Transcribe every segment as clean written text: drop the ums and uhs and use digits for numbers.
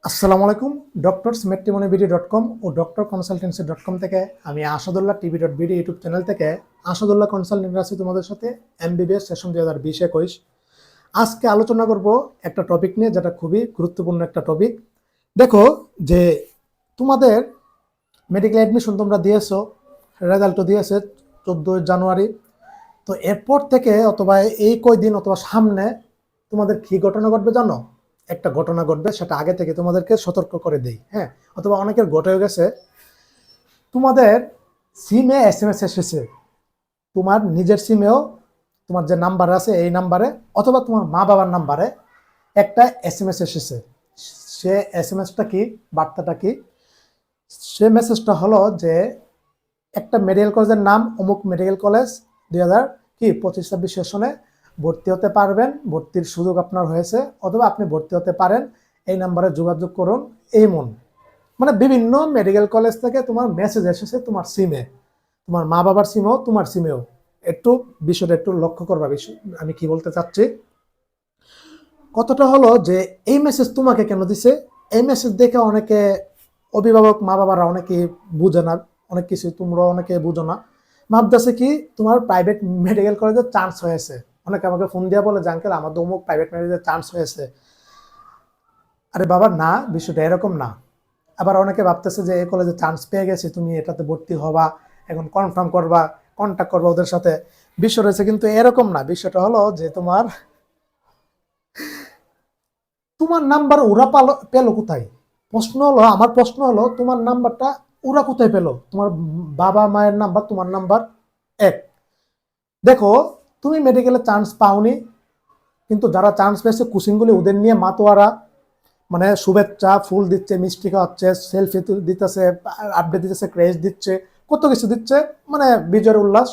আসসালামু আলাইকুম। ডক্টরস মেট্রিমনিবিডি.কম ও ডক্টর কনসালটেন্সি.কম থেকে আমি আসাদুল্লাহ টিভি.বিডি ইউটিউব চ্যানেল থেকে আসাদুল্লাহ কনসালটেন্ট আছি তোমাদের সাথে এমবিবিএস সেশন 2020-21। আজকে আলোচনা করব একটা টপিক নিয়ে, যেটা খুবই গুরুত্বপূর্ণ একটা টপিক। দেখো যে তোমাদের মেডিকেল অ্যাডমিশন তোমরা দিয়েছো, রেজাল্টও দিয়েছে 14 জানুয়ারি। তো এরপর থেকে অথবা এই কয়দিন অথবা সামনে তোমাদের কি ঘটনা ঘটবে জানো? একটা ঘটনা ঘটবে, সেটা আগে থেকে তোমাদেরকে সতর্ক করে দেই। হ্যাঁ, অথবা অনেকের ঘটেও গেছে। তোমাদের সিমে এসএমএস এসেছে, তোমার নিজের সিমেও তোমার যে নাম্বার আছে এই নাম্বারে অথবা তোমার মা বাবার নাম্বারে একটা এসএমএস এসেছে। সে এসএমএসটা কি, বার্তাটা কি? সে মেসেজটা হলো যে একটা মেডিকেল কলেজের নাম অমুক মেডিকেল কলেজ 2025-26 সেশনে ভর্তি হতে পারবেন, ভর্তির সুযোগ আপনার হয়েছে অথবা আপনি ভর্তি হতে পারেন, এই নাম্বারে যোগাযোগ করুন। মানে বিভিন্ন মেডিকেল কলেজ থেকে তোমার মেসেজ এসেছে তোমার সিমে, তোমার মা বাবার সিমেও তোমার সিমেও। একটু বিষয়টা একটু লক্ষ্য করবা। বিষয় আমি কি বলতে চাচ্ছি, কতটা হলো যে এই মেসেজ তোমাকে কেন দিছে। এই মেসেজ দেখে অনেকে অভিভাবক মা বাবারা অনেকে বুঝে না, অনেক কিছু তোমরা অনেকে বুঝো না, ভাবতেছে কি তোমার প্রাইভেট মেডিকেল কলেজে চান্স হয়েছে। অনেকে আমাকে ফোন দিয়ে বলে যে আঙ্কেল আমার অমুক প্রাইভেট মেডিকেলে চান্স হয়েছে। আরে বাবা না, বিষয়টা এরকম না। আবার অনেকে ভাবতেছে যে এই কলেজে চান্স পেয়ে গেছে, তুমি এটাতে ভর্তি হবা, এখন কনফার্ম করবা, কন্ট্যাক্ট করবা ওদের সাথে। বিষয় রয়েছে কিন্তু এরকম না। বিষয়টা হলো যে তোমার তোমার নাম্বার ওরা পেলো কোথায়? আমার প্রশ্ন হলো তোমার নাম্বারটা ওরা কোথায় পেলো? তোমার বাবা মায়ের নাম্বার তোমার নাম্বার এক। দেখো, তুমি মেডিকেলে চান্স পাওনি, কিন্তু যারা চান্স পেয়েছে কোচিংগুলি ওদের নিয়ে মাতোয়ারা, মানে শুভেচ্ছা ফুল দিচ্ছে, মিষ্টি খাওয়াচ্ছে, সেলফি দিতেছে, আপডেট দিতেছে, ক্রেজ দিচ্ছে, কত কিছু দিচ্ছে, মানে বিজয়ের উল্লাস।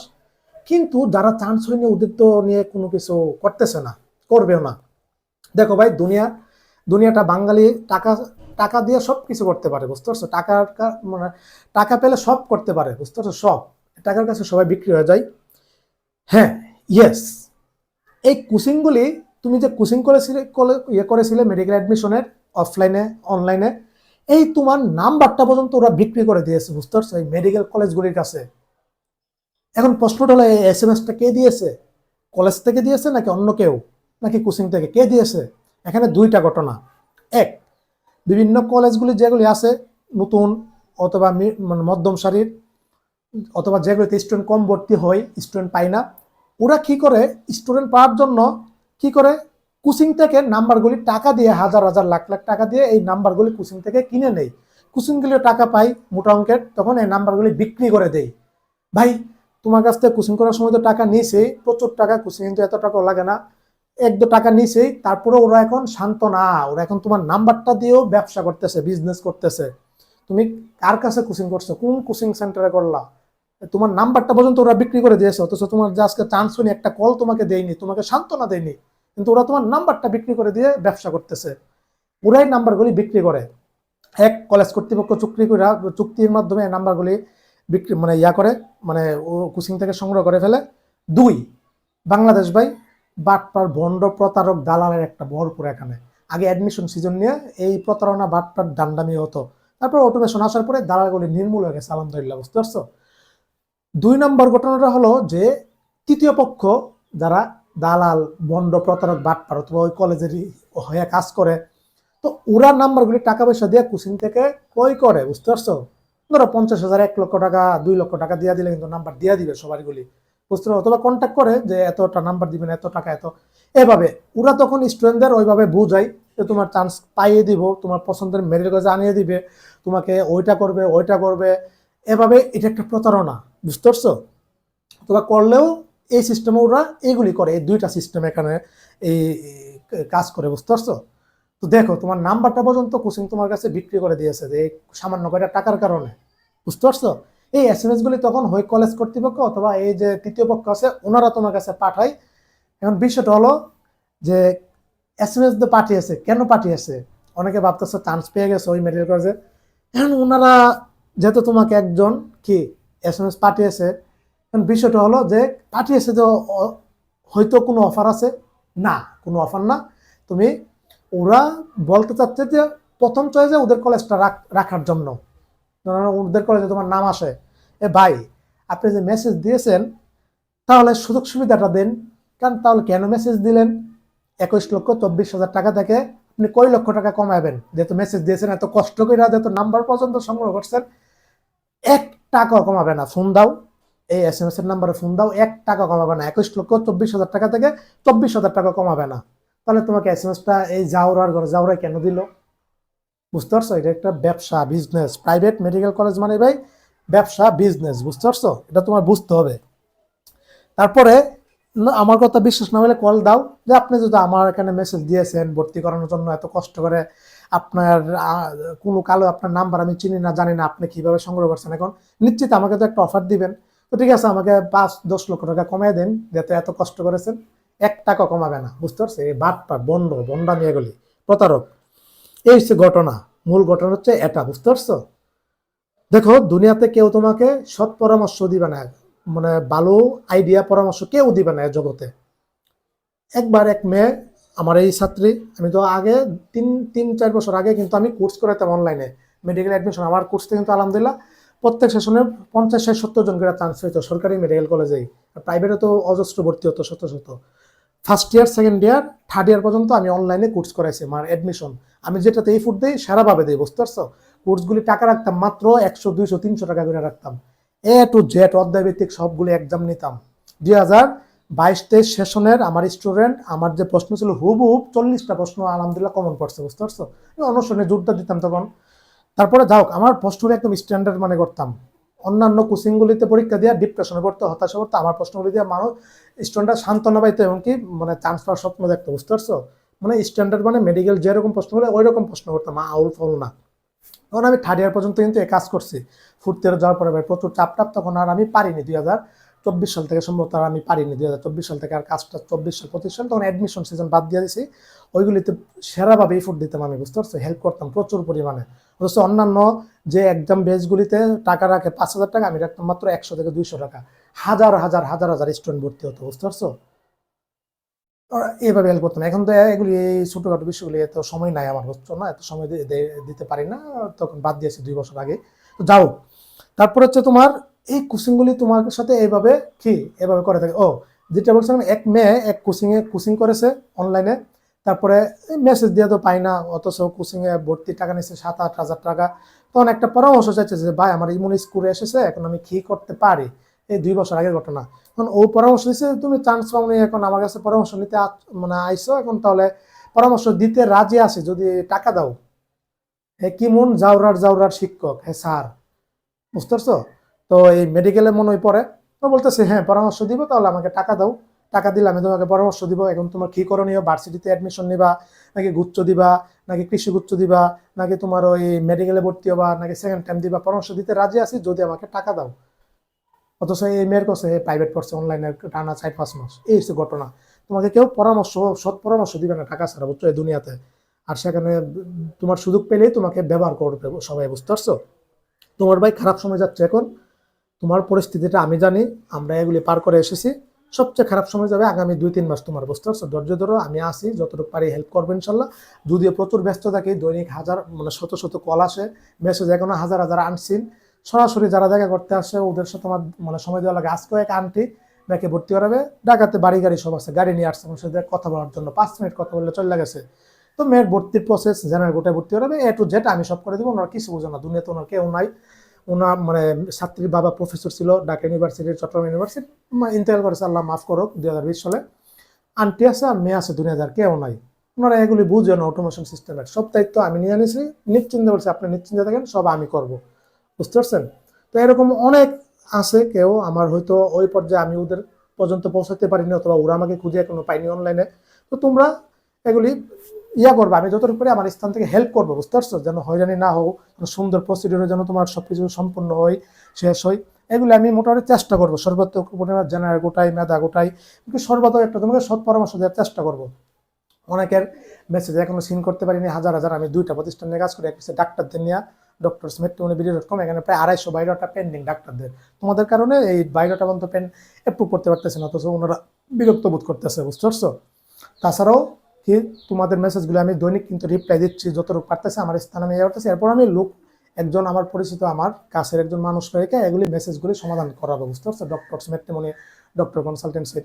কিন্তু যারা চান্স হয়নি ওদের তো নিয়ে কোনো কিছু করতেছে না, করবেও না। দেখো ভাই, দুনিয়াটা বাঙালি টাকা টাকা দিয়ে সব কিছু করতে পারে, বুঝতে পারছো? মানে টাকা পেলে সব করতে পারে, বুঝতে পারছো? সব টাকার কাছে সবাই বিক্রি হয়ে যায়। হ্যাঁ, ইয়েস, এই কোচিংগুলি তুমি যে কোচিং করেছিলে মেডিকেল অ্যাডমিশনের, অফলাইনে অনলাইনে, এই তোমার নাম্বারটা পর্যন্ত ওরা বিক্রি করে দিয়েছে, বুঝতে পারছো? এই মেডিকেল কলেজগুলির কাছে। এখন প্রশ্নটা হলো, এই এসএমএসটা কে দিয়েছে? কলেজ থেকে দিয়েছে নাকি অন্য কেউ, নাকি কোচিং থেকে? কে দিয়েছে? এখানে দুইটা ঘটনা। এক, বিভিন্ন কলেজগুলি যেগুলি আছে নতুন অথবা মানে মধ্যম সারির, অথবা যেগুলিতে স্টুডেন্ট কম ভর্তি হয়, স্টুডেন্ট পায় না, ওরা কি করে স্টুডেন্ট পাওয়ার জন্য কি করে কোচিং থেকে নাম্বারগুলি টাকা দিয়ে, হাজার হাজার লাখ লাখ টাকা দিয়ে এই নাম্বারগুলি কোচিং থেকে কিনে নেই। কোচিংগুলিও টাকা পাই মোটা অঙ্কের, তখন এই নাম্বারগুলি বিক্রি করে দেয়। ভাই, তোমার কাছ থেকে কোচিং করার সময় তো টাকা নিয়েছেই, প্রচুর টাকা, কোচিং কিন্তু এত টাকাও লাগে না, 1-2 টাকা নিছেই। তারপরে ওরা এখন শান্ত না, ওরা এখন তোমার নাম্বারটা দিয়েও ব্যবসা করতেছে, বিজনেস করতেছে। তুমি কার কাছে কোচিং করছো, কোন কোচিং সেন্টারে করলা, তোমার নাম্বারটা পর্যন্ত ওরা বিক্রি করে দিয়েছে। অথচ তোমার যে আজকে চান্স হয়নি, একটা কল তোমাকে দেয়নি, তোমাকে সান্ত্বনা দেয়নি, কিন্তু ওরা তোমার নাম্বারটা বিক্রি করে দিয়ে ব্যবসা করতেছে। ওরাই নাম্বারগুলি বিক্রি করে। এক, কলেজ কর্তৃপক্ষ চুক্তির মাধ্যমে নাম্বারগুলি বিক্রি মানে করে, মানে ও কোচিং থেকে সংগ্রহ করে ফেলে। দুই, বাংলাদেশ ভাই বাটপার ভণ্ড প্রতারক দালালের একটা ভরপুর এখানে। আগে অ্যাডমিশন সিজন নিয়ে এই প্রতারণা বাটপার দান্ডামি হতো, তারপর অটোমেশন আসার পরে দালালগুলি নির্মূল হয়ে গেছে, আলহামদুলিল্লাহ, বুঝতে পারছো? 2 নম্বর ঘটনাটা হলো যে তৃতীয় পক্ষ, যারা দালাল ভণ্ড প্রতারক বাটপার অথবা ওই কলেজেরই হয়ে কাজ করে, তো ওরা নাম্বারগুলি টাকা পয়সা দিয়ে কোচিং থেকে ক্রয় করে, বুঝতে পারছো? ধরো 50,000, 1 লক্ষ টাকা, 2 লক্ষ টাকা দিয়ে দিলে কিন্তু নাম্বার দিয়ে দিবে সবারগুলি, বুঝতে পারো? অথবা কন্ট্যাক্ট করে যে এতটা নাম্বার দিবেন, এত টাকা এত, এভাবে ওরা তখন স্টুডেন্টদের ওইভাবে বুঝায় যে তোমার চান্স পাইয়ে দিব, তোমার পছন্দের মেডিকেল কলেজে আনিয়ে দিবে, তোমাকে ওইটা করবে ওইটা করবে, এভাবে। এটা একটা প্রতারণা, বুঝতে পারছো? তোরা করলেও এই সিস্টেমে ওরা এইগুলি করে, এই দুইটা সিস্টেম এখানে এই কাজ করে, বুঝতে পারছো? তো দেখো, তোমার নাম্বারটা পর্যন্ত কোচিং তোমার কাছে বিক্রি করে দিয়েছে যে এই সামান্য কয়টা টাকার কারণে, বুঝতে পারছো? এই এসএমএস গুলি তখন হয় কলেজ কর্তৃপক্ষ অথবা এই যে তৃতীয় পক্ষ আছে, ওনারা তোমার কাছে পাঠায়। এখন বিষয়টা হলো যে এসএমএস দিয়ে পাঠিয়েছে, কেন পাঠিয়েছে? অনেকে ভাবতেছে চান্স পেয়ে গেছে ওই মেডিকেল কলেজে। এখন ওনারা যেহেতু তোমাকে একজন কি এসএমএস পাঠিয়েছে, এখন বিষয়টা হলো যে পাঠিয়েছে যে হয়তো কোনো অফার আছে, না কোনো অফার না। তুমি, ওরা বলতে চাচ্ছে যে প্রথম চয়েসে ওদের কলেজটা রাখার জন্য। ওদের কলেজে তোমার নাম আসে, এ ভাই আপনি যে মেসেজ দিয়েছেন তাহলে সুযোগ সুবিধাটা দেন। কারণ তাহলে কেন মেসেজ দিলেন? 21,24,000 টাকা থেকে আপনি কয় লক্ষ টাকা কমাবেন? যেহেতু মেসেজ দিয়েছেন, এত কষ্ট করে যেহেতু নাম্বার পর্যন্ত সংগ্রহ করছেন, 1 টাকাও কমাবে না। ফোন দাও, এই SMS এর নাম্বারে ফোন দাও, 1 টাকা কমাবে না। 21,24,000 টাকা থেকে 24,000 টাকা কমাবে না। তাহলে তোমাকে SMS-টা এই জাউরার ঘরে জাউরাই কেন দিল? বুঝতে পারছো? এটা একটা ব্যবসা, বিজনেস। প্রাইভেট মেডিকেল কলেজ মানে ভাই ব্যবসা, বিজনেস। বুঝতে পারছো? এটা তোমার বুঝতে হবে। তারপরে আমার কথা বিশ্বাস না হলে কল দাও, যে আপনি যদি আমার এখানে মেসেজ দিয়েছেন ভর্তি করানোর জন্য, এত কষ্ট করে আপনার কোনো কালো আপনার নাম্বার আমি চিনি না, জানি না আপনি কিভাবে সংগ্রহ করছেন। এখন নিশ্চিত আমাকে তো একটা অফার দিবেন, তো ঠিক আছে আমাকে 5-10 লক্ষ টাকা কমিয়ে দেন, যাতে এত কষ্ট করেছেন। 1 টাকা কমাবে না। বুঝতে পারছে? এই বাটপার, বন্ডামি, এগুলি প্রতারক। এই হচ্ছে ঘটনা, মূল ঘটনা হচ্ছে এটা। বুঝতে পারছো? দেখো, দুনিয়াতে কেউ তোমাকে সৎ পরামর্শ দিবে না, মানে ভালো আইডিয়া পরামর্শ কেউ দিবে না জগতে। একবার এক মেয়ে, আমার এই ছাত্রী, আমি তো আগে 3-4 বছর আগে কিন্তু আমি কোর্স করাতাম অনলাইনে, মেডিকেল অ্যাডমিশন। আমার কোর্সে কিন্তু আলহামদুলিল্লাহ প্রত্যেক সেশনে 50-60-70 জন করে চান্স হইতো সরকারি মেডিকেল কলেজেই। প্রাইভেটে তো অজস্র ভর্তি হতো, শত শত। First year, second year, third year পর্যন্ত আমি অনলাইনে কোর্স করাইছি। আমার অ্যাডমিশন আমি যেটাতে এই ফুট দিই সেরাভাবে দিই। বুঝতে পারছো? কোর্সগুলি টাকা রাখতাম মাত্র 100, 200, 300 টাকা করে রাখতাম। টু জেড অধ্যায় ভিত্তিক সবগুলো এক্সাম নিতাম। 2022-23 সেশনের আমার স্টুডেন্ট, আমার যে প্রশ্ন ছিল হুবহুব 40টা প্রশ্ন আলহামদুলিল্লাহ কমন পড়ছে। বুঝতে পারছো? অনুসরণে জোরটা দিতাম তখন। তারপরে যাও, আমার প্রশ্নগুলো একদম স্ট্যান্ডার্ড মানে করতাম। অন্যান্য কোচিংগুলিতে পরীক্ষা দিয়ে ডিপ্রেশনে পড়তে, হতাশা করতে, আমার প্রশ্নগুলি দিয়ে মানুষ স্টুডেন্টরা সান্ত্বনা পাইতো, এমনকি মানে চান্স পাওয়ার স্বপ্ন দেখতো। বুঝতে পারছো? মানে স্ট্যান্ডার্ড মানে মেডিকেল যেরকম প্রশ্ন হলে ওই রকম প্রশ্ন করতাম, আউল ফাউল না। তখন আমি থার্ড ইয়ার পর্যন্ত কিন্তু এই কাজ করছি। ফোর্থ ইয়ার যাওয়ার পরে প্রচুর চাপ, তখন আর আমি পারিনি। 2024 সাল থেকে সম্ভবত আর আমি পারিনি। 2024 সাল থেকে আর কাজটা 24 সাল 25 সাল তখন অ্যাডমিশন সিজন বাদ দিয়ে দিয়েছি। ওইগুলিতে সেরাভাবে এফোর্ট দিতাম আমি। বুঝতে পারছো? হেল্প করতাম প্রচুর পরিমাণে। অথচ অন্যান্য যে এক্সাম বেসগুলিতে টাকা রাখে 5,000 টাকা, আমি রাখতাম মাত্র 100 থেকে 200 টাকা। হাজার হাজার হাজার হাজার স্টুডেন্ট ভর্তি হতো। বুঝতে পারছো? এইভাবে হেল্প করতাম। এখন তো এগুলি এই ছোটখাটো বিষয়গুলি এত সময় নাই আমার, হচ্ছে না, এত সময় দিতে পারি না, তখন বাদ দিয়েছি 2 বছর আগে। তো যাও, তারপর হচ্ছে তোমার এই কোচিংগুলি তোমার সাথে এইভাবে কি এভাবে করে থাকে। ও, যেটা বলছিলাম, এক মেয়ে এক কোচিং করেছে অনলাইনে, তারপরে মেসেজ দিয়ে তো পাই না, অথচ কোচিংয়ে ভর্তি টাকা নিচ্ছে 7-8 হাজার টাকা। তখন একটা পরামর্শ চাইছে যে ভাই আমার ইমন স্কুলে এসেছে, এখন আমি কি করতে পারি। এই 2 বছর আগের ঘটনা। এখন ও পরামর্শ দিচ্ছে তুমি চান্স পাওনি, এখন আমার কাছে পরামর্শ নিতে মানে আইসো, এখন তাহলে পরামর্শ দিতে রাজি আছে যদি টাকা দাও। হে কি মন জাউরার শিক্ষক, হে স্যার। বুঝতে পারছো? তো এই মেডিকেলে মনে হয় পড়ে, তো বলতেছে হ্যাঁ পরামর্শ দিব, তাহলে আমাকে টাকা দাও। টাকা দিলে আমি তোমাকে পরামর্শ দিব। এখন তোমার কি করণীয়, ভার্সিটিতে অ্যাডমিশন নিবা, নাকি গুচ্ছ দিবা, নাকি কৃষি গুচ্ছ দিবা, নাকি তোমার ওই মেডিকেলে ভর্তি হবা, নাকি সেকেন্ড টাইম দিবা, পরামর্শ দিতে রাজি আছি যদি আমাকে টাকা দাও। অথচ এই মেয়ের কাছে প্রাইভেট পড়ছে অনলাইনে টানা 4-5 মাস। এই হচ্ছে ঘটনা। তোমাকে কেউ পরামর্শ, সৎ পরামর্শ দিবে না টাকা ছাড়া, বুঝছো, এই দুনিয়াতে। আর সেখানে তোমার সুযোগ পেলেই তোমাকে ব্যবহার করবে সবাই। বুঝতে পারছো? তোমার ভাই খারাপ সময় যাচ্ছে এখন, তোমার পরিস্থিতিটা আমি জানি, আমরা এগুলি পার করে এসেছি। সবচেয়ে খারাপ সময় যাবে আগামী 2-3 মাস তোমার। বুঝতে পারছো? ধৈর্য ধরো, আমি আসি, যতটুকু পারি হেল্প করবো ইনশাল্লাহ। যদিও প্রচুর ব্যস্ত থাকি, দৈনিক হাজার মানে শত শত কল আসে, মেসেজ এখনো হাজার হাজার আনসিন। সরাসরি যারা দেখা করতে আসে ওদের সাথে আমার মানে সময় দেওয়া লাগে। আজকে এক আন্টি ব্যাকে ভর্তি করাবে, ঢাকাতে বাড়ি গাড়ি সব আছে, গাড়ি নিয়ে আসছে আমার সাথে কথা বলার জন্য। 5 মিনিট কথা বললে চলে গেছে। তো মেয়ের ভর্তির প্রসেস জেনারেল গোটায় ভর্তি করাবে, A to Z আমি সব করে দিব। ওনার কিছু বোঝে না, দুনিয়াতে ওনার কেউ নাই। ওনার মানে ছাত্রীর বাবা প্রফেসর ছিল ঢাকা ইউনিভার্সিটির, চট্টগ্রাম ইউনিভার্সিটি, ইন্তেকাল করেছে, আল্লাহ মাফ করুক, 2020 সালে। আন্টি আছে আর মেয়ে আছে, দুনিয়াদার কেউ নাই। ওনারা এগুলি বুঝে না, অটোমেশন সিস্টেমের সব দায়িত্ব আমি নিয়ে নিয়েছি। নিশ্চিন্তে বলছি, আপনি নিশ্চিন্তে থাকেন, সব আমি করব। বুঝতে পারছেন? তো এরকম অনেক আছে। কেউ আমার হয়তো ওই পর্যায়ে আমি ওদের পর্যন্ত পৌঁছাতে পারিনি, অথবা ওরা আমাকে খুঁজে এখনো পাইনি অনলাইনে। তো তোমরা এগুলি করবো, আমি যতটুকু পারি আমার স্থান থেকে হেল্প করবো। বুঝতে পারছো? যেন হয়রানি না হোক, সুন্দর প্রসিডিউরে যেন তোমার সবকিছু সম্পূর্ণ হয়, শেষ হয়। এগুলি আমি মোটামুটি চেষ্টা করবো, সর্বাত্মক জেনারেল গোটাই, মেধা গোটাই, সর্বাত্মক একটা তোমাকে সৎ পরামর্শ দেওয়ার চেষ্টা করবো। অনেকের মেসেজ এখনো সিন করতে পারিনি, হাজার হাজার। আমি 2টা প্রতিষ্ঠানে কাজ করি, একটা ডাক্তারদের নিয়ে, ডক্টর মেট্রোবিডি.com, এখানে প্রায় 250 বায়োডাটা পেন্ডিং ডাক্তারদের। তোমাদের কারণে এই বায়োডাটা পর্যন্ত অ্যাপ্রুভ করতে পারতেছে না, অথচ ওনারা বিরক্ত বোধ করতেছে। বুঝতে পারছো? তাছাড়াও কি তোমাদের মেসেজগুলো আমি দৈনিক কিন্তু রিপ্লাই দিচ্ছি যতটুকু পারতেছে, আমার স্থানে আমি করতেছি। এরপর আমি একজন আমার পরিচিত আমার কাছের একজন মানুষ রেখে এগুলি মেসেজগুলি সমাধান করাবো, বুঝতে পারছো, ডক্টর ম্যাট্রিমনি, ডক্টর কনসালটেন্সি।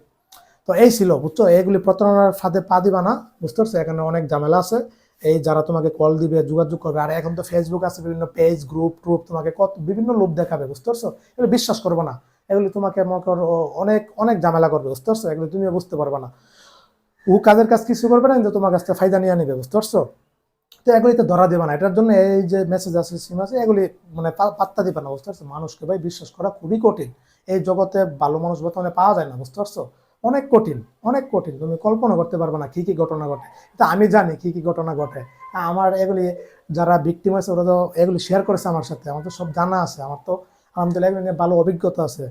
তো এই ছিল, বুঝছো, এগুলি প্রতারণার ফাঁদে পা দিবা না, বুঝতে পারছো, এখানে অনেক ঝামেলা আছে। এই যারা তোমাকে কল দিবে, যোগাযোগ করবে, আর এখন তো ফেসবুক আছে, বিভিন্ন পেজ, গ্রুপ ট্রুপ, তোমাকে কত বিভিন্ন লোভ দেখাবে, বুঝতে পারছো, এগুলো বিশ্বাস করবো না। এগুলি তোমাকে মনে করো অনেক অনেক ঝামেলা করবে, বুঝতে পারছো, এগুলি তুমিও বুঝতে পারবে না। ও কাজের কাজ কিছু করবে না, কিন্তু তোমার কাছ থেকে ফায়দা নিয়ে নিবে, বুঝতে পারছো। তো এগুলিতে ধরা দেবে না, এটার জন্য এই যে মেসেজ আছে, সিম আছে, এগুলি মানে পাত্তা দিবে না, বুঝতে পারছো। মানুষকে ভাই বিশ্বাস করা খুবই কঠিন, এই জগতে ভালো মানুষ বর্তমানে পাওয়া যায় না, বুঝতে পারছো, অনেক কঠিন, অনেক কঠিন, তুমি কল্পনা করতে পারবে না কি কি ঘটনা ঘটে। তা আমি জানি কি কি ঘটনা ঘটে, আমার এগুলি যারা ভিকটিম আছে ওরা তো এগুলি শেয়ার করেছে আমার সাথে, আমার তো সব জানা আছে, আমার তো আলহামদুলিল্লাহ এগুলি নিয়ে ভালো অভিজ্ঞতা আছে,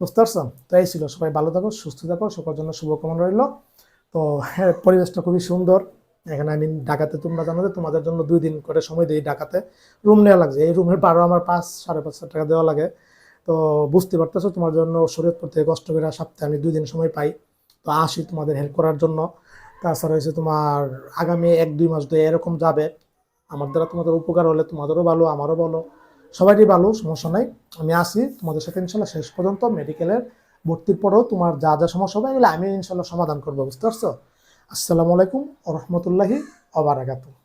বুঝতে পারছো। তো এই ছিল, সবাই ভালো থাকো, সুস্থ থাকো, সবার জন্য শুভকামনা রইল। তো হ্যাঁ, পরিবেশটা খুবই সুন্দর এখানে। আমি ঢাকাতে, তোমরা জানো যে তোমাদের জন্য 2 দিন করে সময় দিই ঢাকাতে, রুম নেওয়া লাগছে, এই রুমের ভাড়া আমার 5-5.5 টাকা দেওয়া লাগে। তো বুঝতে পারতেছো, তোমার জন্য শরীয়তপুর থেকে কষ্ট করে সপ্তাহে আমি 2 দিন সময় পাই, তো আসি তোমাদের হেল্প করার জন্য। তাছাড়া হচ্ছে তোমার আগামী 1-2 মাস ধরে এরকম যাবে, আমার দ্বারা তোমাদের উপকার হলে তোমাদেরও ভালো, আমারও ভালো, সবারই ভালো, সমস্যা নাই। আমি আসি তোমাদের সাথে ইনশাল্লাহ শেষ পর্যন্ত, মেডিকেলের ভর্তির পরেও তোমার যা যা সমস্যা হবে এগুলো আমি ইনশাল্লাহ সমাধান করবো, বুঝতে পারছো। আসসালামু আলাইকুম ওয়া রাহমাতুল্লাহি ওয়া বারাকাতুহু।